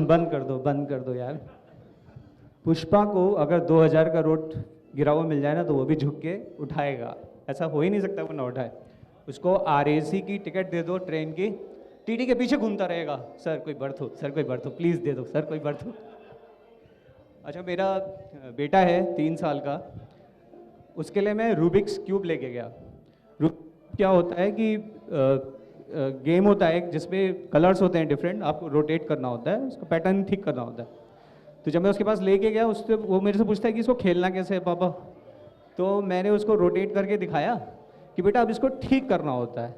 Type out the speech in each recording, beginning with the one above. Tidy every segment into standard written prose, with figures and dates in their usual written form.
बंद कर दो यार। पुष्पा को अगर 2000 का नोट गिरा हुआ मिल जाए ना तो वो भी झुक के उठाएगा। ऐसा हो ही नहीं सकता वो ना उठाए। उसको आरएसी की टिकट दे दो ट्रेन की, टीटी के पीछे घूमता रहेगा, सर कोई बर्थ हो, सर कोई बर्थ हो, प्लीज़ दे दो सर कोई बर्थ हो। अच्छा, मेरा बेटा है 3 साल का, उसके लिए मैं रूबिक्स क्यूब लेके गया। क्या होता है कि गेम होता है जिसमें कलर्स होते हैं डिफरेंट, आपको रोटेट करना होता है, उसका पैटर्न ठीक करना होता है। तो जब मैं उसके पास लेके गया, उससे वो मेरे से पूछता है कि इसको खेलना कैसे है पापा। तो मैंने उसको रोटेट करके दिखाया कि बेटा अब इसको ठीक करना होता है।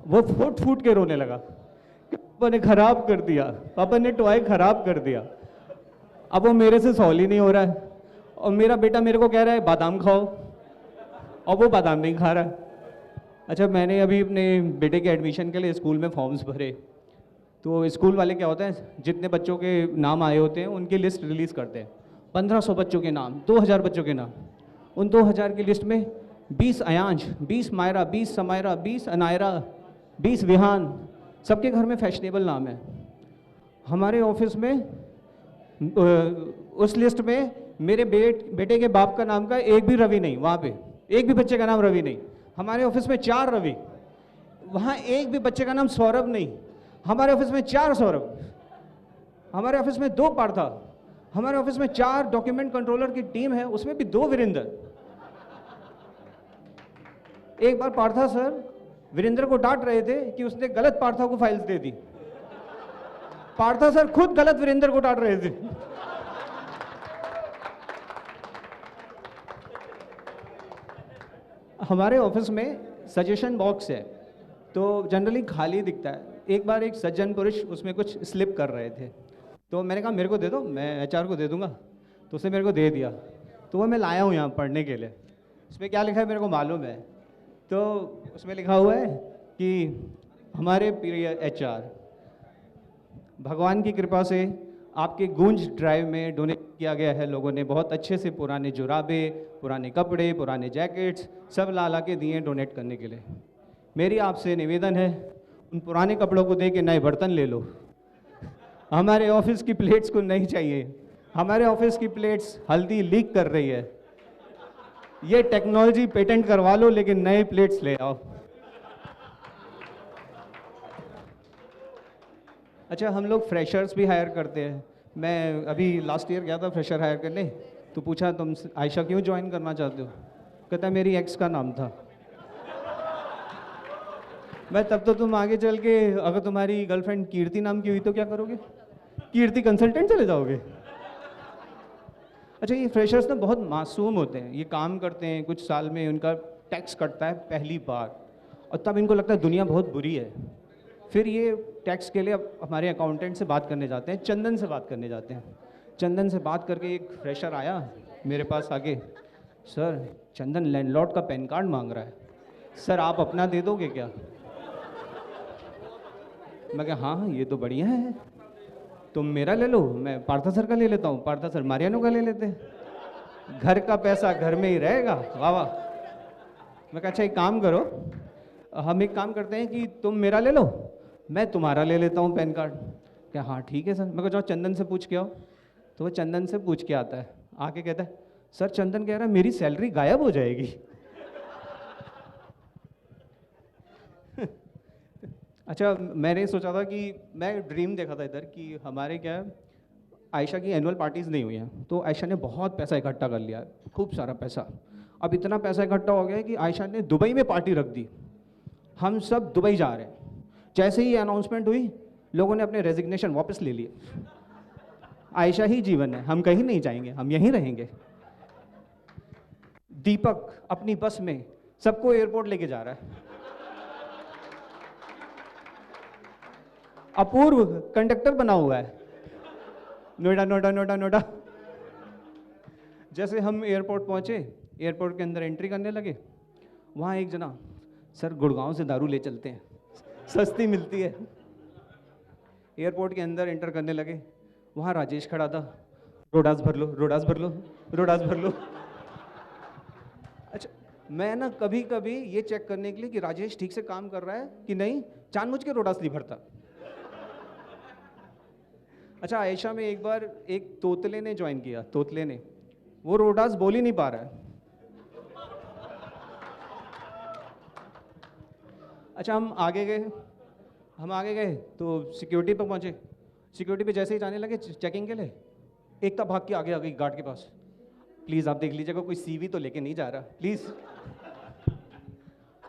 वो फूट फूट के रोने लगा, पापा ने खराब कर दिया, पापा ने टॉय खराब कर दिया। अब वो मेरे से सॉल्व ही नहीं हो रहा है, और मेरा बेटा मेरे को कह रहा है बादाम खाओ, और वो बादाम नहीं खा रहा है। अच्छा, मैंने अभी अपने बेटे के एडमिशन के लिए स्कूल में फॉर्म्स भरे, तो स्कूल वाले क्या होता है, जितने बच्चों के नाम आए होते हैं उनकी लिस्ट रिलीज़ करते हैं। 1500 बच्चों के नाम, 2000 बच्चों के नाम। उन 2000 की लिस्ट में 20 अयांश, 20 मायरा, 20 समायरा, 20 अनायरा, 20 विहान, सबके घर में फैशनेबल नाम है। हमारे ऑफिस में उस लिस्ट में मेरे बेटे के बाप का नाम का एक भी रवि नहीं, वहाँ पे एक भी बच्चे का नाम रवि नहीं। हमारे ऑफिस में 4 रवि, वहाँ एक भी बच्चे का नाम सौरभ नहीं। हमारे ऑफिस में 4 सौरभ, हमारे ऑफिस में 2 पार्था, हमारे ऑफिस में 4 डॉक्यूमेंट कंट्रोलर की टीम है, उसमें भी 2 वीरेंद्र। एक बार पार्था सर वीरेंद्र को डांट रहे थे कि उसने गलत पार्था को फाइल्स दे दी। पार्था सर खुद गलत वीरेंद्र को डांट रहे थे। हमारे ऑफिस में सजेशन बॉक्स है, तो जनरली खाली दिखता है। एक बार एक सज्जन पुरुष उसमें कुछ स्लिप कर रहे थे, तो मैंने कहा मेरे को दे दो, मैं एचआर को दे दूंगा। तो उसने मेरे को दे दिया, तो वो मैं लाया हूँ यहाँ पढ़ने के लिए। उसमें क्या लिखा है मेरे को मालूम है। तो उसमें लिखा हुआ है कि हमारे प्रिय एचआर, भगवान की कृपा से आपके गूंज ड्राइव में डोनेट किया गया है। लोगों ने बहुत अच्छे से पुराने जुराबे, पुराने कपड़े, पुराने जैकेट्स सब ला के दिए डोनेट करने के लिए। मेरी आपसे निवेदन है, उन पुराने कपड़ों को दे के नए बर्तन ले लो। हमारे ऑफिस की प्लेट्स को नहीं चाहिए। हमारे ऑफिस की प्लेट्स हल्दी लीक कर रही है। ये टेक्नोलॉजी पेटेंट करवा लो, लेकिन नए प्लेट्स ले आओ। अच्छा, हम लोग फ्रेशर्स भी हायर करते हैं। मैं अभी लास्ट ईयर गया था फ्रेशर हायर करने, तो पूछा तुम आयशा क्यों ज्वाइन करना चाहते हो? कहता है मेरी एक्स का नाम था। मैं तब तो तुम आगे चल के अगर तुम्हारी गर्लफ्रेंड कीर्ति नाम की हुई तो क्या करोगे? कीर्ति कंसल्टेंट चले जाओगे? अच्छा, ये फ्रेशर्स ना बहुत मासूम होते हैं। ये काम करते हैं कुछ साल में, उनका टैक्स कटता है पहली बार, और तब इनको लगता है दुनिया बहुत बुरी है। फिर ये टैक्स के लिए अब हमारे अकाउंटेंट से बात करने जाते हैं, चंदन से बात करने जाते हैं। चंदन से बात करके एक फ्रेशर आया मेरे पास आके, सर चंदन लैंडलॉर्ड का पैन कार्ड मांग रहा है, सर आप अपना दे दोगे क्या? मैं कहा हाँ ये तो बढ़िया है, तुम मेरा ले लो, मैं पार्था सर का ले लेता हूँ, पार्था सर मारियानो का ले लेते हैं, घर का पैसा घर में ही रहेगा। वाह वाह। मैं कहा अच्छा एक काम करो, हम एक काम करते हैं कि तुम मेरा ले लो, मैं तुम्हारा ले लेता हूँ पैन कार्ड। क्या हाँ ठीक है सर। मैं कहा जाओ चंदन से पूछ के आओ। तो वो चंदन से पूछ के आता है, आके कहता है सर चंदन कह रहा है मेरी सैलरी गायब हो जाएगी। अच्छा, मैंने सोचा था कि मैं ड्रीम देखा था इधर कि हमारे क्या है, आयशा की एनुअल पार्टीज़ नहीं हुई हैं, तो आयशा ने बहुत पैसा इकट्ठा कर लिया, खूब सारा पैसा। अब इतना पैसा इकट्ठा हो गया है कि आयशा ने दुबई में पार्टी रख दी। हम सब दुबई जा रहे हैं। जैसे ही अनाउंसमेंट हुई, लोगों ने अपने रेजिग्नेशन वापस ले लिए। आयशा ही जीवन है, हम कहीं नहीं जाएंगे, हम यहीं रहेंगे। दीपक अपनी बस में सबको एयरपोर्ट लेके जा रहा है। अपूर्व कंडक्टर बना हुआ है, नोएडा नोएडा नोएडा नोएडा। जैसे हम एयरपोर्ट पहुंचे, एयरपोर्ट के अंदर एंट्री करने लगे, वहाँ एक जना, सर गुड़गांव से दारू ले चलते हैं, सस्ती मिलती है। एयरपोर्ट के अंदर एंटर करने लगे, वहाँ राजेश खड़ा था, रोडास भर लो रोडास भर लो रोडास भर लो। अच्छा, मैं ना कभी कभी ये चेक करने के लिए कि राजेश ठीक से काम कर रहा है कि नहीं, जानबूझ के रोडास नहीं भरता। अच्छा, आयशा में एक बार एक तोतले ने ज्वाइन किया, तोतले ने, वो रोडास बोल ही नहीं पा रहा है। अच्छा, हम आगे गए तो सिक्योरिटी पर पहुंचे। सिक्योरिटी पे जैसे ही जाने लगे चेकिंग के लिए, एकता भाग के आगे आ गई गार्ड के पास, प्लीज़ आप देख लीजिएगा कोई सीवी तो लेके नहीं जा रहा, प्लीज़।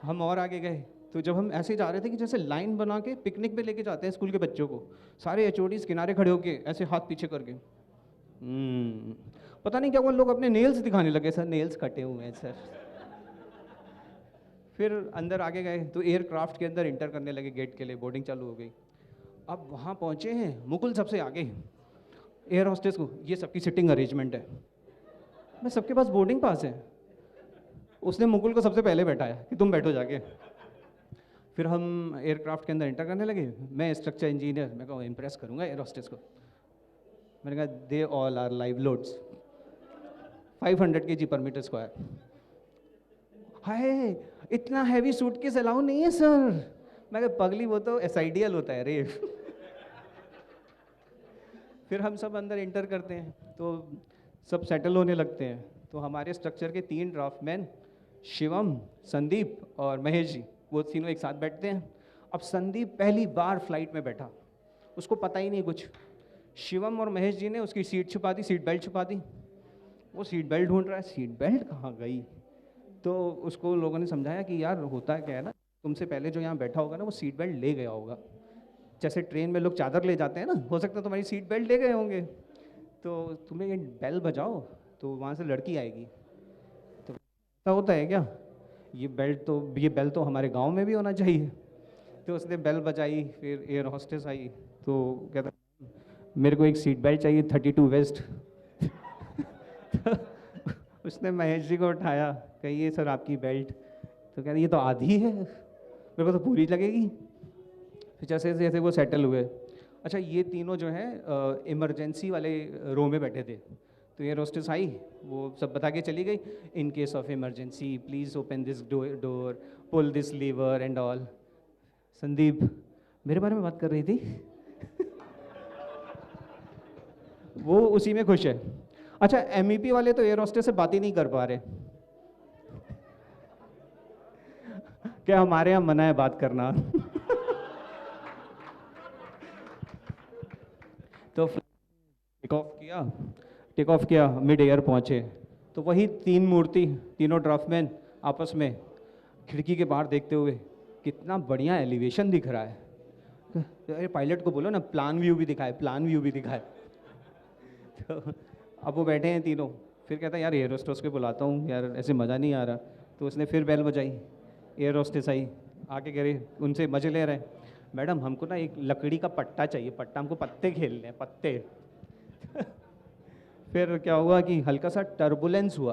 हम और आगे गए तो जब हम ऐसे जा रहे थे कि जैसे लाइन बना के पिकनिक पे लेके जाते हैं स्कूल के बच्चों को, सारे एचओडीज किनारे खड़े होके ऐसे हाथ पीछे करके, पता नहीं क्या वो लोग अपने नेल्स दिखाने लगे, सर नेल्स कटे हुए हैं सर। फिर अंदर आगे गए तो एयरक्राफ्ट के अंदर इंटर करने लगे गेट के लिए, बोर्डिंग चालू हो गई। अब वहाँ पहुँचे हैं, मुकुल सबसे आगे, एयर होस्टेस को ये सबकी सिटिंग अरेंजमेंट है, मैं सबके पास बोर्डिंग पास है। उसने मुकुल को सबसे पहले बैठाया कि तुम बैठो जाके। फिर हम एयरक्राफ्ट के अंदर इंटर करने लगे। मैं स्ट्रक्चर इंजीनियर, मैं कहा इम्प्रेस करूँगा एयर होस्टेस को। मैंने कहा they all are live loads 500 kg पर मीटर स्क्वायर। हाय, इतना हैवी सूटकेस अलाउ नहीं है सर। मैं कहा पगली वो तो एसआईडीएल होता है रे। फिर हम सब अंदर इंटर करते हैं तो सब सेटल होने लगते हैं। तो हमारे स्ट्रक्चर के 3 ड्राफ्टमैन, शिवम, संदीप और महेश जी, वो तीनों एक साथ बैठते हैं। अब संदीप पहली बार फ्लाइट में बैठा, उसको पता ही नहीं कुछ। शिवम और महेश जी ने उसकी सीट छुपा दी, सीट बेल्ट छुपा दी। वो सीट बेल्ट ढूंढ रहा है, सीट बेल्ट कहाँ गई। तो उसको लोगों ने समझाया कि यार होता क्या है ना, तुमसे पहले जो यहाँ बैठा होगा ना वो सीट बेल्ट ले गया होगा। जैसे ट्रेन में लोग चादर ले जाते हैं ना, हो सकता है तुम्हारी सीट बेल्ट ले गए होंगे, तो तुम्हें ये बेल बजाओ तो वहाँ से लड़की आएगी। तो ऐसा होता है क्या, ये बेल तो हमारे गांव में भी होना चाहिए। तो उसने बेल बजाई, फिर एयर होस्टेस आई तो कहता मेरे को एक सीट बेल्ट चाहिए 32 वेस्ट। उसने महेश जी को उठाया, कहिए सर आपकी बेल्ट। तो कहते ये तो आधी है, मेरे को तो पूरी लगेगी। फिर जैसे जैसे वो सेटल हुए। अच्छा, ये तीनों जो है इमरजेंसी वाले रो में बैठे थे। तो ये रोस्टेस आई, वो सब बता के चली गई, in case of emergency please open this door, pull this lever and all. Sandeep मेरे बारे में बात कर रही थी। वो उसी में खुश है। अच्छा, एमईपी वाले तो एयर होस्टेस से बात ही नहीं कर पा रहे। क्या हमारे यहाँ मना है बात करना। तो टेक ऑफ किया, मिड एयर पहुंचे तो वही 3 मूर्ति, तीनों ड्राफ्टमैन आपस में खिड़की के बाहर देखते हुए, कितना बढ़िया एलिवेशन दिख रहा है। अरे पायलट को बोलो ना प्लान व्यू भी दिखाए, प्लान व्यू भी दिखाए। तो अब वो बैठे हैं तीनों। फिर कहता है यार एयर होस्टेस को बुलाता हूँ यार, ऐसे मज़ा नहीं आ रहा। तो उसने फिर बेल बजाई, एयर होस्टेस आई, आके कह रहे, उनसे मजे ले रहे हैं, मैडम हमको ना एक लकड़ी का पट्टा चाहिए, पट्टा, हमको पत्ते खेलने हैं, पत्ते। फिर क्या हुआ कि हल्का सा टर्बुलेंस हुआ।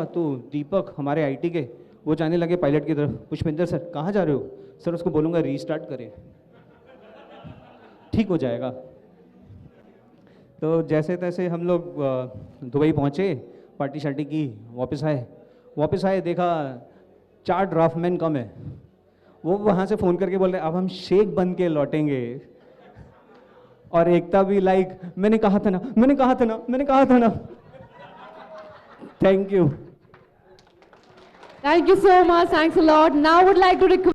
तो दीपक हमारे आईटी के, वो जाने लगे पायलट की तरफ, पुष्पिंदर सर कहाँ जा रहे हो। सर उसको बोलूँगा रीस्टार्ट करें, ठीक हो जाएगा। तो जैसे तैसे हम लोग दुबई पहुँचे, पार्टी शार्टी की, वापस आए देखा 4 ड्राफ्टमैन कम है। वो वहाँ से फ़ोन करके बोल रहे अब हम शेख बन के लौटेंगे। और एकता भी लाइक मैंने कहा था ना। Thank you. Thank you so much. Thanks a lot. Now I would like to request